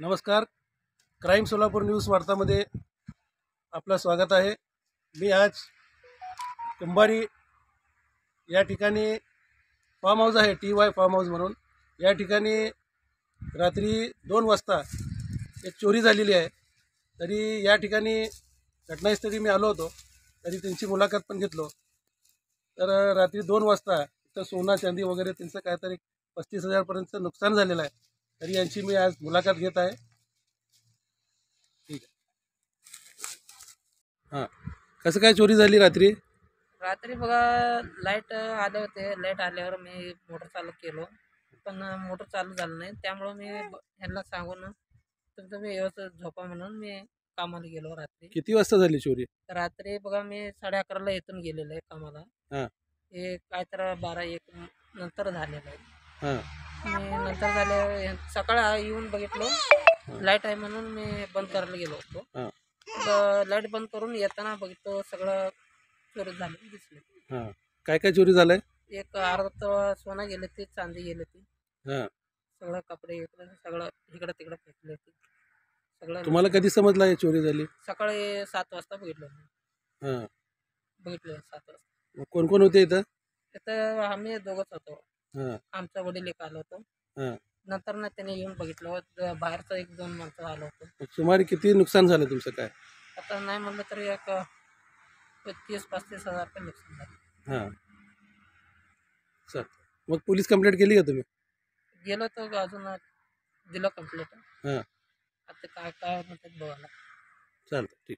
नमस्कार. Crime Solapur news वार्तामध्ये आपलं स्वागत आहे. मी आज कुंभारी या ठिकाणी फार्म हाऊस आहे, TY फार्म हाऊस म्हणून. या ठिकाणी रात्री 2 वाजता एक चोरी झालेली आहे. तरी या ठिकाणी घटनास्थळी मी आलो होतो, तरी त्यांची मुलाखत पण घेतलो. तर रात्री 2 वाजता इथं सोना चांदी वगैरे त्यांचं काहीतरी 35,000 पर्यंतचं नुकसान झालेलं आहे. तरी यांची मी आज मुलाखत घेत आहे. ठीक आहे. हां, कसं काय चोरी झाली रात्री? रात्री बघा लाईट आले होते. लाईट आल्यावर मी मोटर चालू केलो, पण मोटर चालू झालं नाही. त्यामुळं मी ह्यांना सांगून तुम्ही व्यवस्थित झोपा म्हणून मी कामाला गेलो रात्री. किती वाजता झाली चोरी? रात्री बघा मी 11:30ला इथून गेलेलो आहे कामाला. हां हे काय तर 12-1 नंतर झालेलं आहे. हां मी नंतर झाले सकाळी येऊन बघितलो लाईट आहे म्हणून मी बंद करायला गेलो होतो. हां लाईट बंद करून येताना बघितलो सगळं चोरी झाली दिसले. हां काय काय चोरी झालंय? एक अर्धा तोळा सोनं गेले ते, चांदी गेले ते, हां सगळं कपडे इकडं सगळं इकडं तिकडं फेकले ते सगळं. तुम्हाला कधी समजलं हे चोरी झाली? सकाळी 7 वाजता बघितलं. हां बघितलं 7 वाजता. मग कोण कोण होते इथं? तिथं आम्ही दोघंच होतो. हां आमचा वडील एक आलो होतो. हां नंतर ना त्याने येऊन बघितलं. बाहेरचं 1-2 माणसं आलो होतो. मग सुमारे किती नुकसान झालं तुमचं काय? आता नाही म्हणलं तरी एक 30-35 हजार रुपये नुकसान झालं. हां सर, मग पोलीस कंप्लेंट केली का तुम्ही? गेलो तर अजून दिलं कंप्लीट. हां आता काय काय म्हणतात बघायला. चालतं, ठीक.